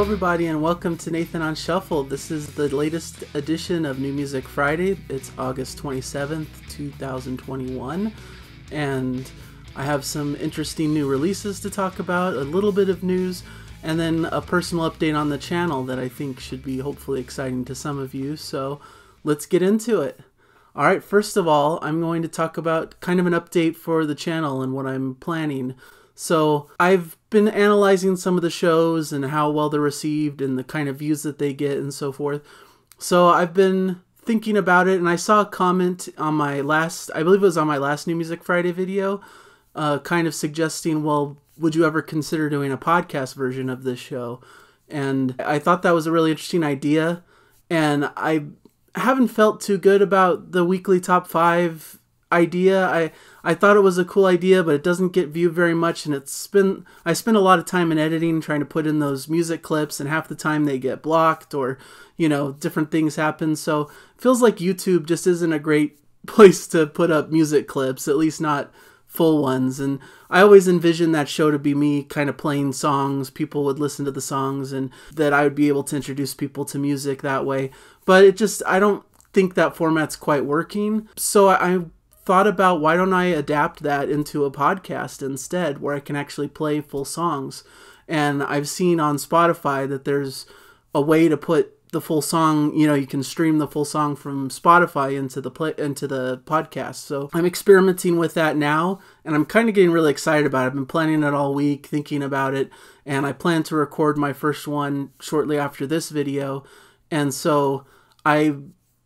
everybody, and welcome to Nathan on Shuffle. This is the latest edition of New Music Friday. It's August 27th, 2021, and I have some interesting new releases to talk about, a little bit of news, and then a personal update on the channel that I think should be hopefully exciting to some of you. So let's get into it. Alright, first of all, I'm going to talk about kind of an update for the channel and what I'm planning. So I've been analyzing some of the shows and how well they're received and the kind of views that they get and so forth. So I've been thinking about it, and I saw a comment on my last, I believe it was on my last New Music Friday video, kind of suggesting, well, would you ever consider doing a podcast version of this show? And I thought that was a really interesting idea, and I haven't felt too good about the weekly top 5 idea. I thought it was a cool idea, but it doesn't get viewed very much, and I spend a lot of time in editing trying to put in those music clips, and half the time they get blocked or, you know, different things happen. So it feels like YouTube just isn't a great place to put up music clips, at least not full ones. And I always envisioned that show to be me kind of playing songs, people would listen to the songs, and that I would be able to introduce people to music that way. But I don't think that format's quite working. So I thought about, why don't I adapt that into a podcast instead, where I can actually play full songs. And I've seen on Spotify that there's a way to put the full song, you know, you can stream the full song from Spotify into the podcast. So I'm experimenting with that now, and I'm kind of getting really excited about it. I've been planning it all week, thinking about it, and I plan to record my first one shortly after this video. And so I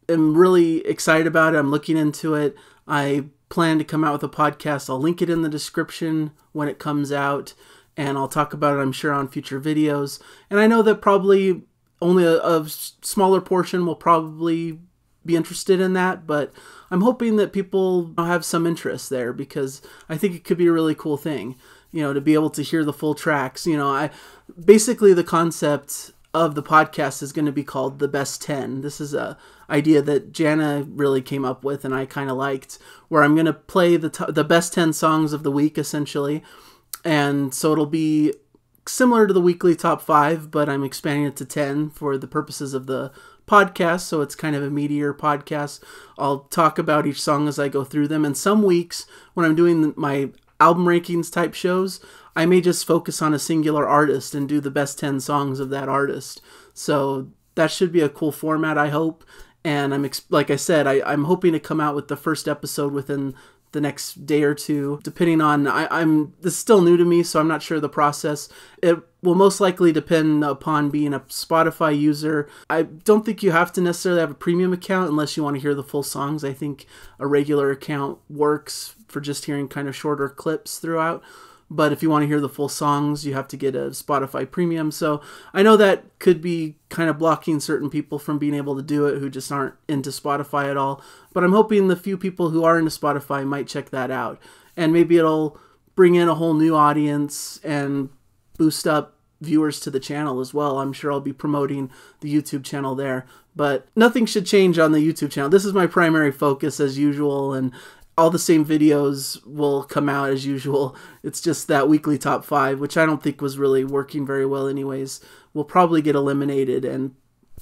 am really excited about it. I'm looking into it. I plan to come out with a podcast. I'll link it in the description when it comes out, and I'll talk about it, I'm sure, on future videos. And I know that probably only a smaller portion will probably be interested in that, but I'm hoping that people have some interest there, because I think it could be a really cool thing, you know, to be able to hear the full tracks. You know, basically the concept of the podcast is going to be called The Best 10. This is a idea that Jana really came up with, and I kind of liked, where I'm going to play the best 10 songs of the week, essentially. And so it'll be similar to the weekly top 5, but I'm expanding it to 10 for the purposes of the podcast, so it's kind of a meatier podcast. I'll talk about each song as I go through them, and some weeks when I'm doing my album rankings type shows, I may just focus on a singular artist and do the best 10 songs of that artist. So that should be a cool format, I hope. And like I said, I'm hoping to come out with the first episode within the next day or two, depending on, this is still new to me, so I'm not sure the process. It will most likely depend upon being a Spotify user. I don't think you have to necessarily have a premium account unless you want to hear the full songs. I think a regular account works for just hearing kind of shorter clips throughout. But if you want to hear the full songs, you have to get a Spotify premium. So I know that could be kind of blocking certain people from being able to do it who just aren't into Spotify at all. But I'm hoping the few people who are into Spotify might check that out. And maybe it'll bring in a whole new audience and boost up viewers to the channel as well. I'm sure I'll be promoting the YouTube channel there. But nothing should change on the YouTube channel. This is my primary focus as usual, and all the same videos will come out as usual. It's just that weekly top 5, which I don't think was really working very well anyways, will probably get eliminated and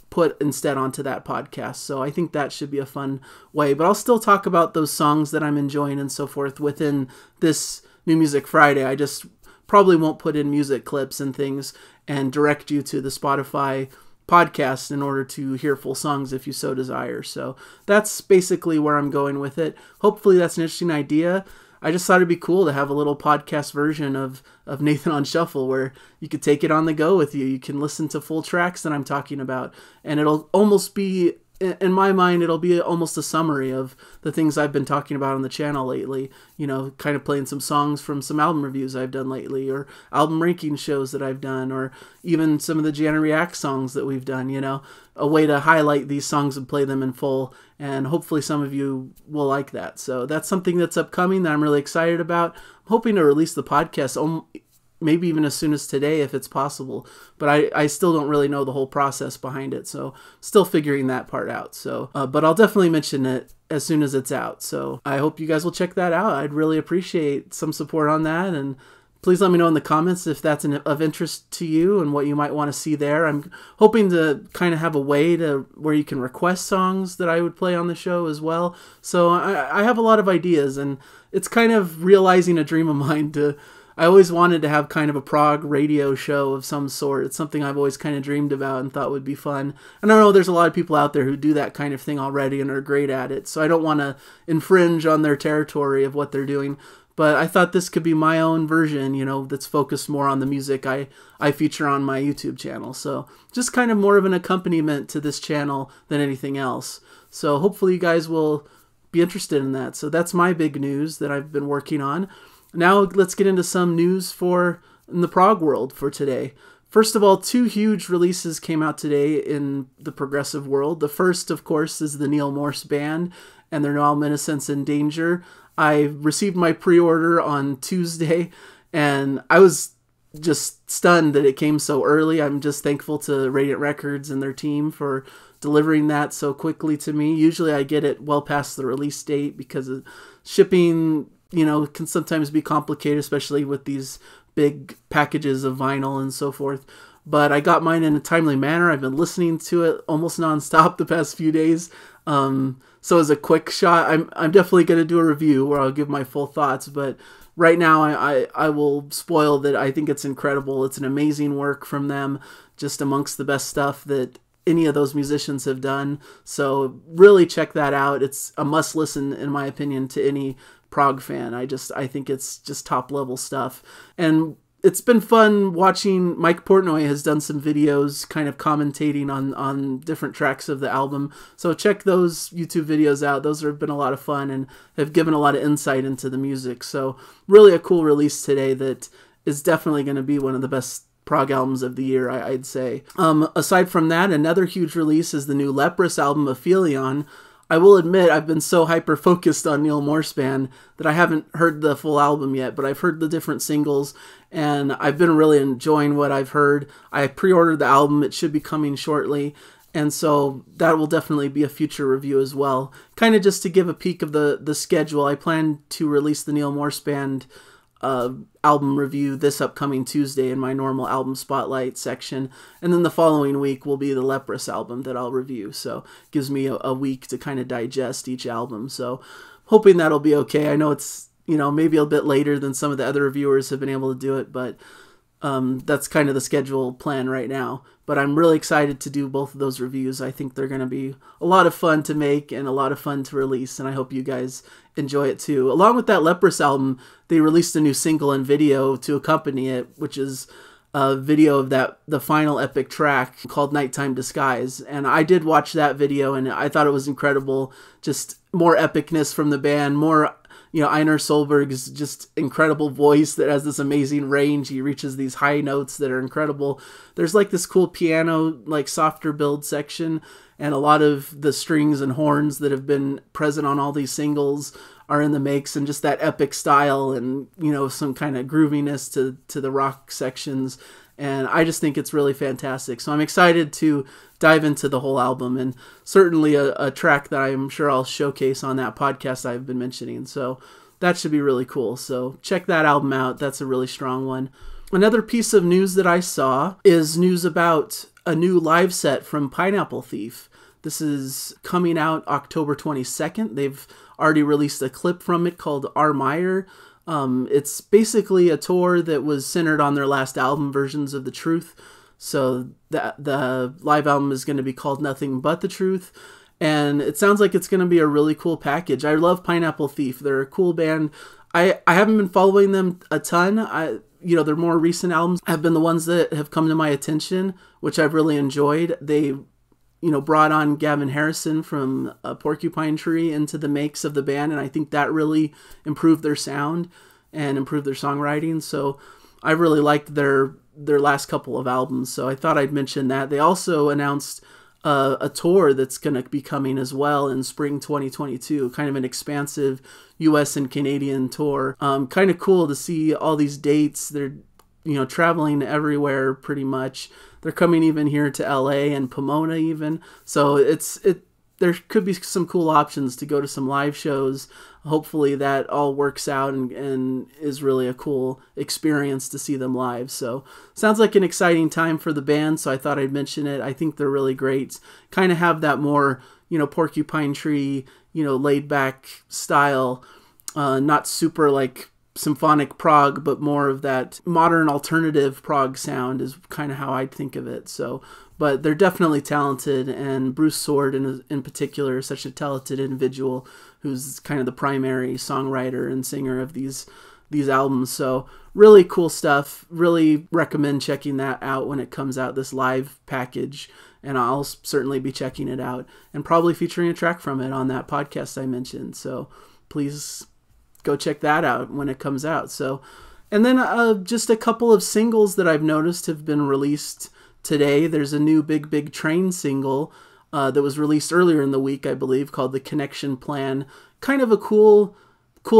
put instead onto that podcast. So I think that should be a fun way. But I'll still talk about those songs that I'm enjoying and so forth within this New Music Friday. I just probably won't put in music clips and things and direct you to the Spotify podcast in order to hear full songs if you so desire. So that's basically where I'm going with it. Hopefully that's an interesting idea. I just thought it'd be cool to have a little podcast version of Nathan on Shuffle, where you could take it on the go with you. You can listen to full tracks that I'm talking about, and it'll almost be, in my mind, it'll be almost a summary of the things I've been talking about on the channel lately. You know, kind of playing some songs from some album reviews I've done lately, or album ranking shows that I've done, or even some of the Jana React songs that we've done, you know. A way to highlight these songs and play them in full, and hopefully some of you will like that. So that's something that's upcoming that I'm really excited about. I'm hoping to release the podcast maybe even as soon as today if it's possible, but I still don't really know the whole process behind it, so still figuring that part out. So but I'll definitely mention it as soon as it's out, so I hope you guys will check that out. I'd really appreciate some support on that, and Please let me know in the comments if that's of interest to you and what you might want to see there. I'm hoping to kind of have a way to where you can request songs that I would play on the show as well. So I have a lot of ideas, and it's kind of realizing a dream of mine I always wanted to have kind of a prog radio show of some sort. It's something I've always kind of dreamed about and thought would be fun. And I know there's a lot of people out there who do that kind of thing already and are great at it, so I don't want to infringe on their territory of what they're doing. But I thought this could be my own version, that's focused more on the music I feature on my YouTube channel. So just kind of more of an accompaniment to this channel than anything else. So hopefully you guys will be interested in that. So that's my big news that I've been working on. Now let's get into some news in the prog world for today. First of all, 2 huge releases came out today in the progressive world. The first, of course, is the Neal Morse Band and their No Luminescence in Danger. I received my pre-order on Tuesday, and I was just stunned that it came so early. I'm just thankful to Radiant Records and their team for delivering that so quickly to me. Usually I get it well past the release date because of shipping, can sometimes be complicated, especially with these big packages of vinyl and so forth. But I got mine in a timely manner. I've been listening to it almost nonstop the past few days. So as a quick shot, I'm definitely going to do a review where I'll give my full thoughts. But right now, I will spoil that I think it's incredible. It's an amazing work from them, just amongst the best stuff that any of those musicians have done. So really check that out. It's a must listen, in my opinion, to any prog fan. I think it's just top level stuff. And it's been fun watching. Mike Portnoy has done some videos kind of commentating on different tracks of the album. So check those YouTube videos out. Those have been a lot of fun and have given a lot of insight into the music. So really a cool release today that is definitely going to be one of the best prog albums of the year, I'd say. Aside from that, another huge release is the new Leprous album, Aphelion. I will admit I've been so hyper-focused on Neal Morse Band that I haven't heard the full album yet, but I've heard the different singles, and I've been really enjoying what I've heard. I pre-ordered the album. It should be coming shortly, and so that will definitely be a future review as well. Kind of just to give a peek of the schedule, I plan to release the Neal Morse Band album review this upcoming Tuesday in my normal album spotlight section, and then the following week will be the Leprous album that I'll review, so it gives me a week to kind of digest each album. So hoping that'll be okay. I know it's maybe a bit later than some of the other reviewers have been able to do it, but that's kind of the schedule plan right now. But I'm really excited to do both of those reviews. I think they're going to be a lot of fun to make and a lot of fun to release, and I hope you guys enjoy it too. Along with that Leprous album, they released a new single and video to accompany it, which is a video of the final epic track called Nighttime Disguise. And I did watch that video, and I thought it was incredible. Just more epicness from the band, more Einar Solberg's just incredible voice that has this amazing range. He reaches these high notes that are incredible. There's like this cool piano, like softer build section, and a lot of the strings and horns that have been present on all these singles are in the mix, and just that epic style and, some kind of grooviness to the rock sections. And I just think it's really fantastic. So I'm excited to dive into the whole album, and certainly a track that I'm sure I'll showcase on that podcast I've been mentioning. So that should be really cool. So check that album out. That's a really strong one. Another piece of news that I saw is news about a new live set from Pineapple Thief. This is coming out October 22nd. They've already released a clip from it called Our Meyer. It's basically a tour that was centered on their last album, Versions of the Truth. So the live album is going to be called Nothing But the Truth. And it sounds like it's going to be a really cool package. I love Pineapple Thief. They're a cool band. I haven't been following them a ton. Their more recent albums have been the ones that have come to my attention, which I've really enjoyed. They brought on Gavin Harrison from Porcupine Tree into the makes of the band, and I think that really improved their sound and improved their songwriting. So I really liked their last couple of albums, so I thought I'd mention that. They also announced a tour that's going to be coming as well in spring 2022, kind of an expansive US and Canadian tour. Kind of cool to see all these dates. They're traveling everywhere pretty much. They're coming even here to LA and Pomona even. So there could be some cool options to go to some live shows. Hopefully that all works out and is really a cool experience to see them live. So sounds like an exciting time for the band, so I thought I'd mention it. I think they're really great. Kind of have that more, Porcupine Tree, laid back style, not super like symphonic prog, but more of that modern alternative prog sound is kind of how I'd think of it. So, but they're definitely talented, and Bruce Sword in particular is such a talented individual who's kind of the primary songwriter and singer of these albums. So really cool stuff. Really recommend checking that out when it comes out, this live package, and I'll certainly be checking it out and probably featuring a track from it on that podcast I mentioned. So please go check that out when it comes out. So, and then just a couple of singles that I've noticed have been released today. There's a new Big Big Train single that was released earlier in the week, I believe, called The Connection Plan. Kind of a cool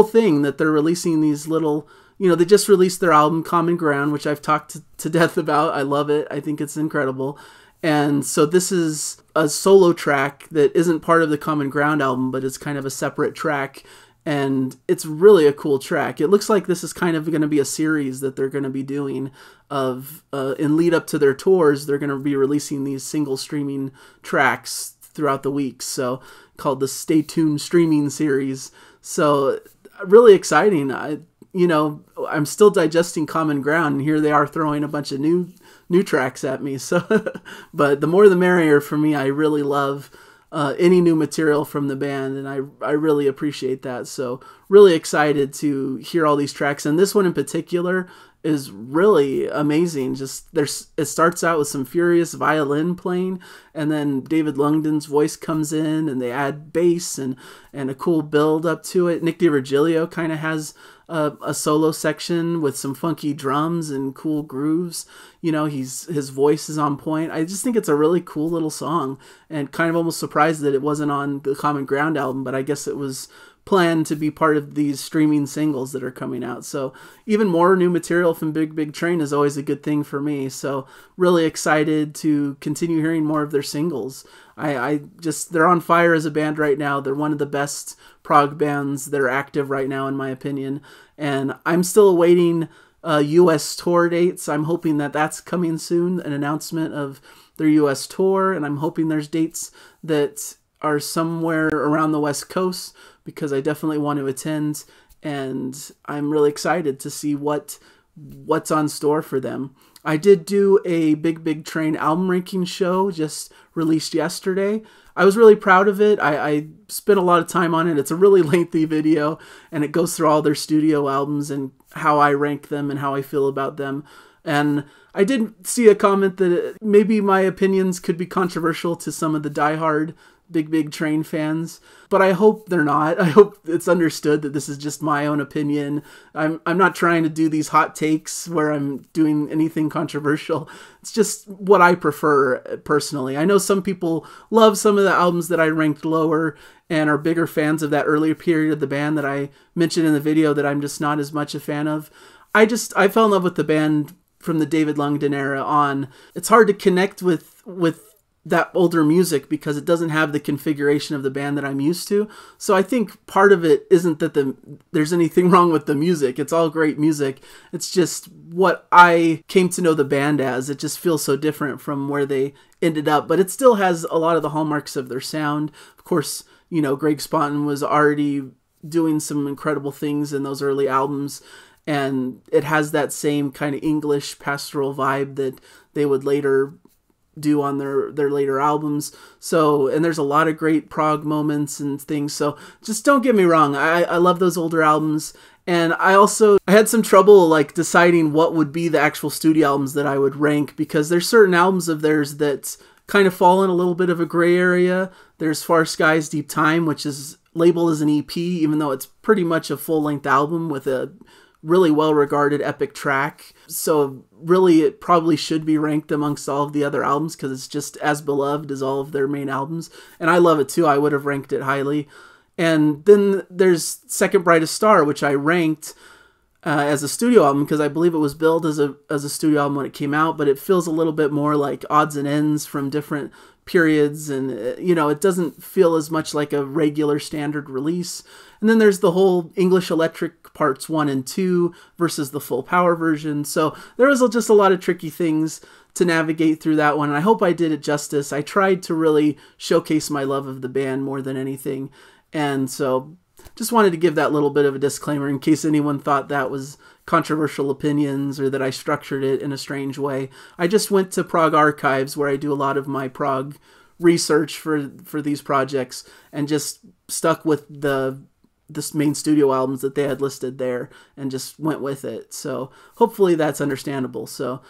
thing that they're releasing these little, they just released their album Common Ground, which I've talked to death about. I love it. I think it's incredible. And so this is a solo track that isn't part of the Common Ground album, but it's kind of a separate track. And it's really a cool track. It looks like this is kind of going to be a series that they're going to be doing of, in lead up to their tours, they're going to be releasing these single streaming tracks throughout the week. So called the Stay Tuned Streaming Series. So really exciting. I'm still digesting Common Ground, and here they are throwing a bunch of new tracks at me. So, but the more the merrier for me. I really love any new material from the band, and I really appreciate that. So really excited to hear all these tracks, and this one in particular is really amazing. It starts out with some furious violin playing, and then David Lungden's voice comes in, and they add bass and a cool build up to it. Nick DiVirgilio kind of has a solo section with some funky drums and cool grooves. His voice is on point. I just think it's a really cool little song, and kind of almost surprised that it wasn't on the Common Ground album, but I guess it was planned to be part of these streaming singles that are coming out. So even more new material from Big Big Train is always a good thing for me. So really excited to continue hearing more of their singles. They're on fire as a band right now. They're one of the best prog bands that are active right now, in my opinion. And I'm still awaiting U.S. tour dates. I'm hoping that that's coming soon, an announcement of their U.S. tour. And I'm hoping there's dates that are somewhere around the West Coast, because I definitely want to attend. And I'm really excited to see what's on store for them. I did do a Big Big Train album ranking show just released yesterday. I was really proud of it. I spent a lot of time on it. It's a really lengthy video, and it goes through all their studio albums and how I rank them and how I feel about them. And I did see a comment that maybe my opinions could be controversial to some of the diehard Big Big Train fans, but I hope they're not. I hope it's understood that this is just my own opinion. I'm not trying to do these hot takes where I'm doing anything controversial. It's just what I prefer personally. I know some people love some of the albums that I ranked lower and are bigger fans of that earlier period of the band that I mentioned in the video that I'm just not as much a fan of. I fell in love with the band from the David Lungden era on. It's hard to connect with that older music because it doesn't have the configuration of the band that I'm used to. So I think part of it isn't that there's anything wrong with the music. It's all great music. It's just what I came to know the band as. It just feels so different from where they ended up, but it still has a lot of the hallmarks of their sound. Of course, Greg Sponton was already doing some incredible things in those early albums, and it has that same kind of English pastoral vibe that they would later do on their later albums. So, and there's a lot of great prog moments and things. So just don't get me wrong. I love those older albums. And I had some trouble deciding what would be the actual studio albums that I would rank, because there's certain albums of theirs that kind of fall in a little bit of a gray area. There's Far Skies, Deep Time, which is labeled as an EP, even though it's pretty much a full-length album with a really well-regarded epic track. So really it probably should be ranked amongst all of the other albums because it's just as beloved as all of their main albums. And I love it too. I would have ranked it highly. And then there's Second Brightest Star, which I ranked as a studio album because I believe it was billed as a studio album when it came out, but it feels a little bit more like odds and ends from different periods, and it doesn't feel as much like a regular standard release. And then there's the whole English Electric parts 1 and 2 versus the full power version. So there was just a lot of tricky things to navigate through that one, and I hope I did it justice. I tried to really showcase my love of the band more than anything, and so just wanted to give that little bit of a disclaimer in case anyone thought that was controversial opinions or that I structured it in a strange way. I just went to Prog Archives, where I do a lot of my prog research for these projects, and just stuck with the main studio albums that they had listed there and just went with it. So hopefully that's understandable. So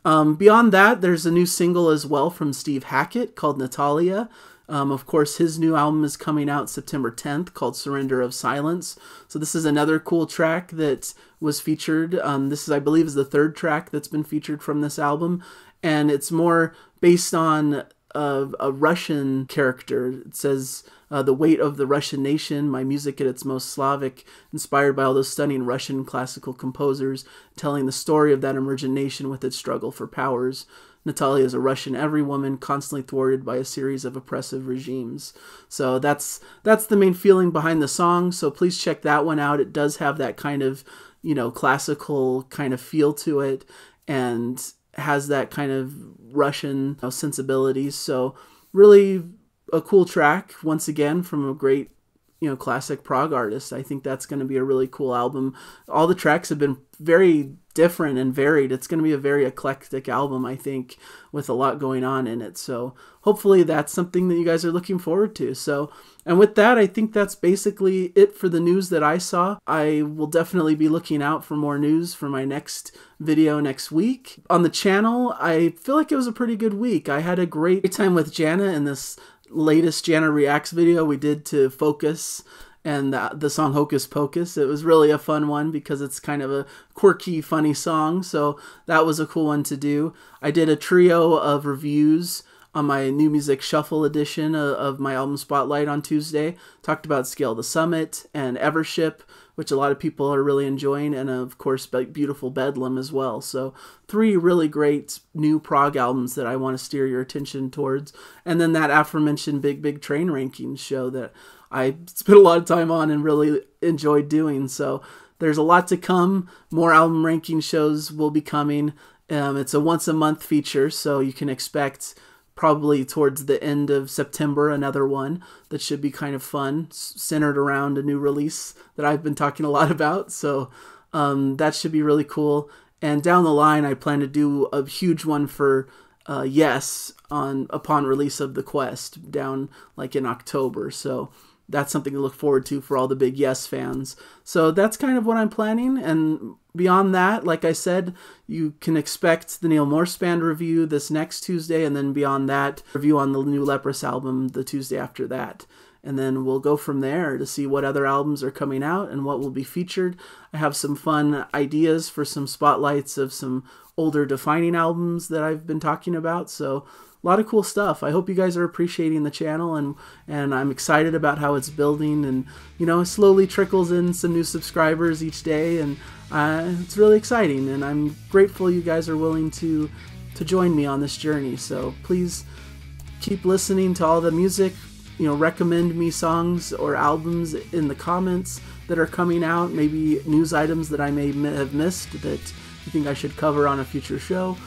beyond that, there's a new single as well from Steve Hackett called Natalia. Of course, his new album is coming out September 10th called Surrender of Silence. So this is another cool track that was featured. This is, I believe, is the third track that's been featured from this album. And it's more based on a Russian character. It says, the weight of the Russian nation, my music at its most Slavic, inspired by all those stunning Russian classical composers, telling the story of that emergent nation with its struggle for powers. Natalia is a Russian everywoman, constantly thwarted by a series of oppressive regimes. So that's the main feeling behind the song. So please check that one out. It does have that kind of, classical kind of feel to it, and has that kind of Russian sensibilities. So really a cool track, once again, from a great, classic prog artist. I think that's going to be a really cool album. All the tracks have been very different and varied. It's going to be a very eclectic album, I think, with a lot going on in it. So hopefully that's something that you guys are looking forward to. So, and with that, I think that's basically it for the news that I saw. I will definitely be looking out for more news for my next video next week. On the channel, I feel like it was a pretty good week. I had a great time with Jana in this latest Jana Reacts video we did to Focus and the song Hocus Pocus. It was really a fun one because it's kind of a quirky, funny song, so that was a cool one to do. I did a trio of reviews on my New Music Shuffle edition of my album Spotlight on Tuesday. Talked about Scale the Summit and Evership, which a lot of people are really enjoying, and of course Beautiful Bedlam as well. So 3 really great new prog albums that I want to steer your attention towards. And then that aforementioned Big Train Rankings show that I spent a lot of time on and really enjoyed doing. So there's a lot to come. More album ranking shows will be coming. It's a once a month feature, so you can expect probably towards the end of September another one that should be kind of fun, centered around a new release that I've been talking a lot about. So that should be really cool. And down the line, I plan to do a huge one for Yes upon release of The Quest down like in October. So that's something to look forward to for all the big Yes fans. So that's kind of what I'm planning. And beyond that, like I said, you can expect the Neal Morse Band review this next Tuesday, and then beyond that, review on the new Leprous album the Tuesday after that. And then we'll go from there to see what other albums are coming out and what will be featured. I have some fun ideas for some spotlights of some older defining albums that I've been talking about. So a lot of cool stuff. I hope you guys are appreciating the channel, and I'm excited about how it's building, and it slowly trickles in some new subscribers each day, and it's really exciting, and I'm grateful you guys are willing to join me on this journey. So please keep listening to all the music. Recommend me songs or albums in the comments that are coming out, maybe news items that I may have missed that you think I should cover on a future show.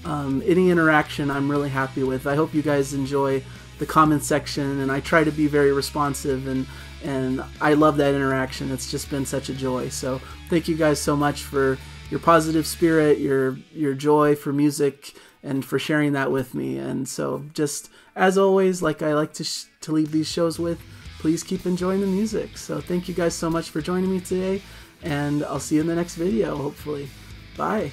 Any interaction I'm really happy with. I hope you guys enjoy the comment section, and I try to be very responsive, and I love that interaction. It's just been such a joy. So thank you guys so much for your positive spirit, your joy for music, and for sharing that with me. And so just as always, like I like to leave these shows with, please keep enjoying the music. So thank you guys so much for joining me today, and I'll see you in the next video, hopefully. Bye.